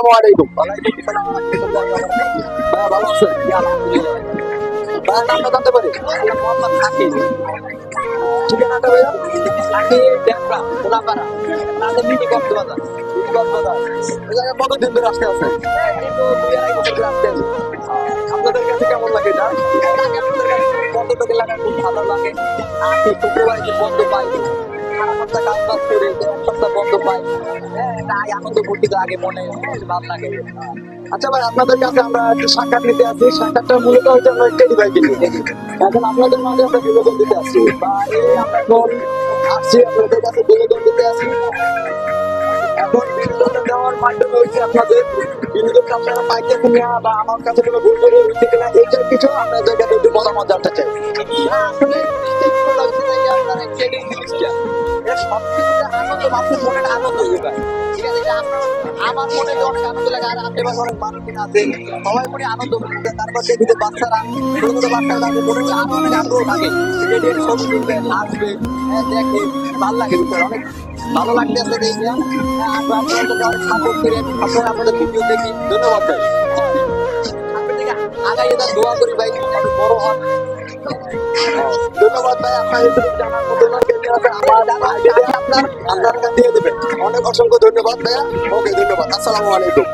আসসালামু আলাইকুম। ভাইয়া ভালো আছেন? ভাইয়া নামটা জানতে পারি? ঠিকানাটা ভাইয়া? এই জায়গায় কতদিন ধরে আসতে আছেন? আপনাদের কাছে কেমন লাগে এটা? বন্ধুটাকে লাগায় খুব ভালো লাগে। শুক্রবার যে বন্ধ পাই, সারা সপ্তাহ কাজ বাজ করে এক সপ্তাহ বন্ধ পাই, তাই আনন্দ ফুর্তি লাগে মনে, ভালো লাগে। আচ্ছা ভাই, আপনাদের কাছে আমরা একটু সাক্ষাৎ নিতে আসি। সাক্ষাৎটা মূলত হচ্ছে আমরা টেডি ভাইকে নিয়ে। এখন আপনাদের মাঝে আমরা বিনোদন দিতে আসছি, বা এই আমরা এখন আসছি আপনাদের কাছে বিনোদন দিতে আসি। এখন বিনোদনটা দেওয়ার মাধ্যমে হচ্ছে আপনাদের বিনোদনটা আপনারা পাইতেছেন না, বা আমার কাছে কোনো ভুল করে হচ্ছে কিনা, এইটার কিছু আপনাদের কাছে একটু মতামত জানতে চাই। আসলে জিনিসটা হচ্ছে যে আপনার ট্রেডিং জিনিসটা, এটা সবকিছুতে আনন্দ, মানুষের মনের আনন্দ যোগায়। ঠিক আছে, এটা আমার মনে অনেক আনন্দ লাগে, আর আশেপাশে অনেক মানুষ আছে, সবাই মনে আনন্দ করতে। তারপর দেখি যে বাচ্চারা, ছোট ছোট বাচ্চারা তাদের মনে আরো অনেক আগ্রহ থাকে, ট্রেডিং ছবি তুলবে, আসবে, দেখে, ভালো লাগে, অনেক ভালো লাগতেছে দেখে। আমরা আপনাদেরকে অনেক সাপোর্ট করি, আপনারা আপনাদের ভিডিও দেখি। ধন্যবাদ ভাই। সামনের দিকে আগাইয়ে যান, দোয়া করি ভাই, অনেক বড় হন। ধন্যবাদ ভাই, আপনার এটুকু জানার মতো না কেটে আছে আপনার আপনার দিয়ে দেবেন। অনেক অসংখ্য ধন্যবাদ ভাইয়া। ওকে, ধন্যবাদ। আসসালামু আলাইকুম।